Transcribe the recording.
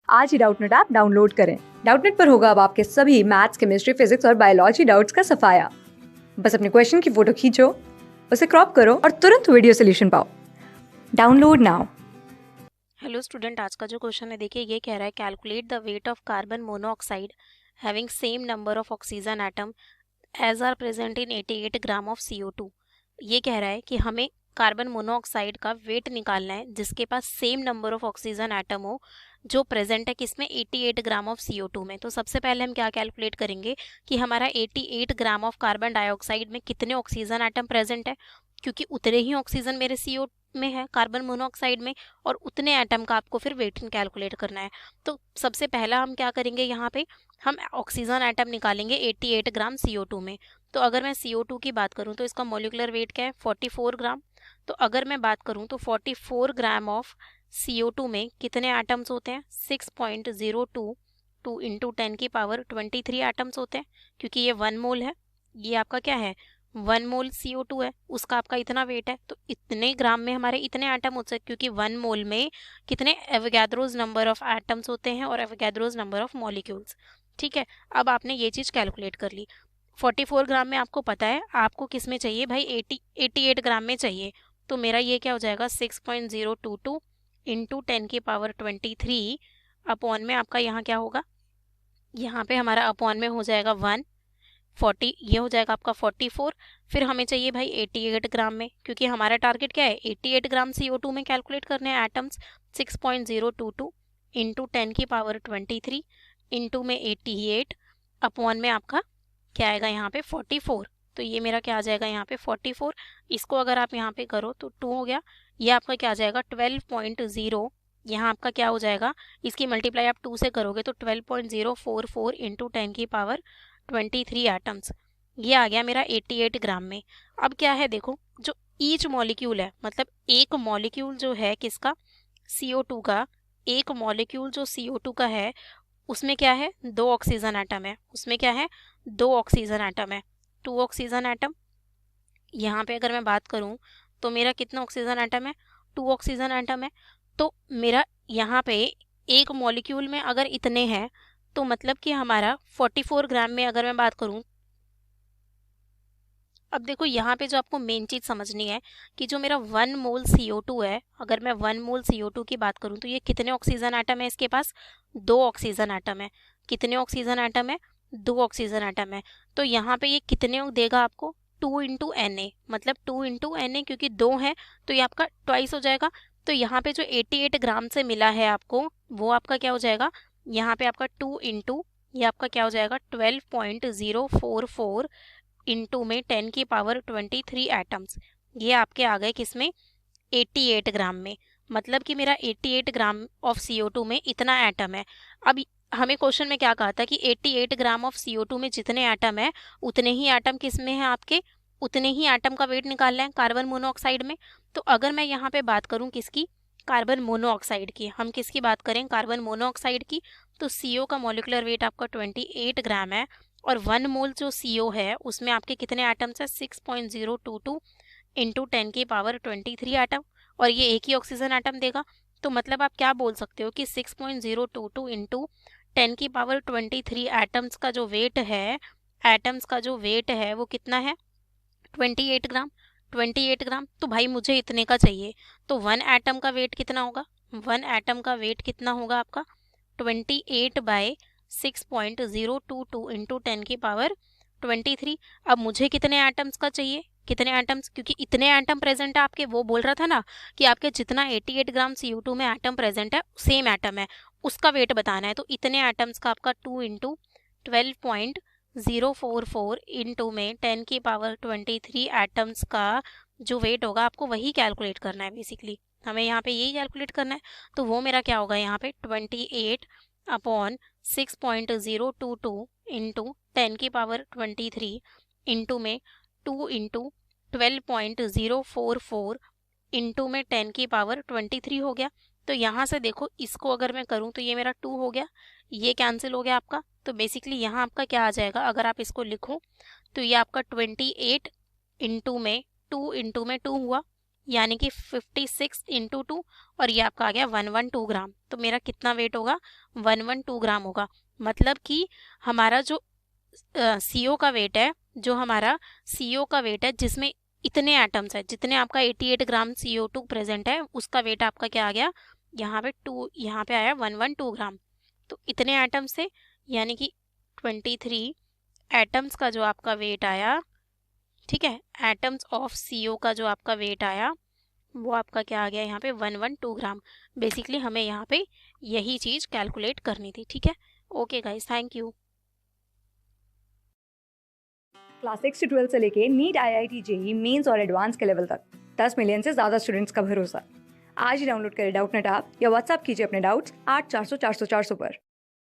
आज ही Doubtnut app download करें। Doubtnut पर होगा अब आपके सभी मैथ्स, केमिस्ट्री, फिजिक्स और बायोलॉजी डाउट्स का सफाया। बस अपने क्वेश्चन की फोटो खींचो, उसे क्रॉप करो और तुरंत वीडियो सोल्यूशन पाओ। Download now. हेलो स्टूडेंट, आज का जो क्वेश्चन है देखिए ये कह रहा है calculate the weight of carbon monoxide having same number of oxygen atom as are present in 88 gram of CO2। ये कह रहा है कि हमें कार्बन मोनोऑक्साइड का वेट निकालना है जिसके पास same number of oxygen atom हो जो प्रेजेंट है किसमें 88 ग्राम ऑफ CO2 में। तो सबसे पहले हम क्या कैलकुलेट करेंगे कि हमारा 88 ग्राम ऑफ कार्बन डाइऑक्साइड में कितने ऑक्सीजन एटम प्रेजेंट है, क्योंकि उतने ही ऑक्सीजन मेरे CO में है कार्बन मोनोऑक्साइड में, और उतने एटम का आपको फिर वेट कैलकुलेट करना है। तो सबसे पहला हम क्या करेंगे, यहाँ पे हम ऑक्सीजन एटम निकालेंगे 88 ग्राम CO2 में। तो अगर मैं CO2 की बात करूँ तो इसका मोलिकुलर वेट क्या है 44 ग्राम। तो अगर मैं बात करूँ तो 44 ग्राम ऑफ CO2 में कितने एटम्स होते हैं 6.022 इंटू 10 की पावर 23 एटम्स होते हैं, क्योंकि ये 1 मोल है। ये आपका क्या है 1 मोल CO2 है, उसका आपका इतना वेट है। तो इतने ग्राम में हमारे इतने एटम होते हैं, क्योंकि 1 मोल में कितने एवोगैड्रोज नंबर ऑफ एटम्स होते हैं और एवोगैड्रोज नंबर ऑफ मॉलिक्यूल्स। ठीक है, अब आपने ये चीज़ कैलकुलेट कर ली। 44 ग्राम में आपको पता है आपको किस में चाहिए भाई 88 ग्राम में चाहिए। तो मेरा ये क्या हो जाएगा 6.022 इंटू 10 की पावर 23 अपॉन में आपका यहाँ क्या होगा, यहाँ पे हमारा अपॉन में हो जाएगा 140, ये हो जाएगा आपका 44। फिर हमें चाहिए भाई 88 ग्राम में, क्योंकि हमारा टारगेट क्या है 88 ग्राम CO2 में कैलकुलेट करने हैं एटम्स। 6.022 इंटू 10 की पावर 23 इंटू में 88 अपॉन में आपका क्या आएगा यहाँ पे 44। तो ये मेरा क्या आ जाएगा यहाँ पे 44। इसको अगर आप यहाँ पे करो तो 2 हो गया। ये आपका क्या आ जाएगा 12.0, यहाँ आपका क्या हो जाएगा, इसकी मल्टीप्लाई आप 2 से करोगे तो 12.044 इंटू 10 की पावर 23 एटम्स। ये आ गया मेरा 88 ग्राम में। अब क्या है देखो, जो ईच मॉलिक्यूल है, मतलब एक मॉलिक्यूल जो है किसका CO2 का, एक मॉलिक्यूल जो CO2 का है उसमें क्या है 2 ऑक्सीजन एटम है, उसमें क्या है 2 ऑक्सीजन एटम है, 2 ऑक्सीजन एटम। यहाँ पे अगर मैं बात करूँ तो मेरा कितना ऑक्सीजन एटम है 2 ऑक्सीजन एटम है। तो मेरा यहाँ पे एक मॉलिक्यूल में अगर इतने हैं तो मतलब कि हमारा 44 ग्राम में अगर मैं बात करूँ, अब देखो यहाँ पे जो आपको मेन चीज समझनी है कि जो मेरा 1 मोल CO2 है, अगर मैं 1 मोल CO2 की बात करूँ तो ये कितने ऑक्सीजन एटम है, इसके पास 2 ऑक्सीजन एटम है। कितने ऑक्सीजन एटम है 2 ऑक्सीजन एटम है। तो यहाँ पे ये कितने देगा आपको 2 इंटू Na, मतलब 2 इंटू Na, क्योंकि 2 है तो ये आपका ट्वाइस हो जाएगा। तो यहाँ पे जो 88 ग्राम से मिला है आपको वो आपका क्या हो जाएगा, यहाँ पे आपका 2 इंटू ये आपका क्या हो जाएगा 12.044 इंटू में 10 की पावर 23 एटम्स। ये आपके आ गए किसमें 88 ग्राम में, मतलब कि मेरा 88 ग्राम ऑफ CO2 में इतना एटम है। अब हमें क्वेश्चन में क्या कहा था कि 88 ग्राम ऑफ CO2 में जितने एटम है उतने ही एटम किस में है आपके, उतने ही एटम का वेट निकालना है कार्बन मोनोऑक्साइड में। तो अगर मैं यहाँ पे बात करूँ किसकी, कार्बन मोनोऑक्साइड की, हम किसकी बात करें कार्बन मोनोऑक्साइड की, तो CO का मॉलिकुलर वेट आपका 28 ग्राम है, और 1 मोल जो CO है उसमें आपके कितने एटम्स है 6.022 इंटू 10 की पावर 23 एटम, और ये एक ही ऑक्सीजन एटम देगा। तो मतलब आप क्या बोल सकते हो कि 6.022 इंटू 10 की पावर 23 एटम्स का जो वेट है, एटम्स का जो वेट है वो कितना है 28 ग्राम। 28 ग्राम, तो भाई मुझे इतने का चाहिए। तो 1 एटम का वेट कितना होगा, 1 एटम का वेट कितना होगा आपका 28 बाय 6.022 इंटू 10 की पावर 23। अब मुझे कितने एटम्स का चाहिए, कितने एटम्स, क्योंकि इतने एटम प्रेजेंट है आपके, वो बोल रहा था ना कि आपके जितना 88 ग्राम CO2 में एटम प्रेजेंट है सेम एटम है, उसका वेट बताना है। तो इतने एटम्स का आपका 2 इंटू 12.044 इंटू में 10 की पावर 23 एटम्स का जो वेट होगा आपको वही कैलकुलेट करना है। बेसिकली हमें यहाँ पे यही कैलकुलेट करना है। तो वो मेरा क्या होगा यहाँ पे 28 अपॉन 6.022 इंटू 10 की पावर 23 इंटू में 2 इंटू 12.044 इंटू में 10 की पावर 23 हो गया। तो यहाँ से देखो इसको अगर मैं करूँ तो ये मेरा 2 हो गया, ये कैंसिल हो गया आपका। तो बेसिकली यहाँ आपका क्या आ जाएगा, अगर आप इसको लिखो तो ये आपका 28 इंटू में 2 इंटू में 2 हुआ, यानी कि 56 इंटू 2 और ये आपका आ गया 112 ग्राम। तो मेरा कितना वेट होगा? 112 ग्राम होगा। मतलब कि हमारा जो CO का वेट है, जो हमारा CO का वेट है जिसमें इतने एटम्स है, जितने आपका 88 ग्राम CO2 प्रेजेंट है, उसका वेट आपका क्या आ गया? यहाँ पे 2, यहाँ पे आया 112 ग्राम। तो इतने एटम्स से यानी कि 23 एटम्स का जो आपका वेट आया, ठीक है, एटम्स ऑफ CO का जो आपका वेट आया वो आपका क्या आ गया यहाँ पे? 112 ग्राम। बेसिकली हमें यहाँ पे यही चीज़ कैलकुलेट करनी थी। ठीक है, okay guys, thank you. Class 6 से 12 से लेके नीट, IIT, JEE मेंस और एडवांस के लेवल तक 10 मिलियन से ज़्यादा स्टूडेंट्स का भरोसा। आज ही डाउनलोड करें डाउटनेट ऐप या व्हाट्सएप कीजिए अपने डाउट्स 8400 400 400 पर।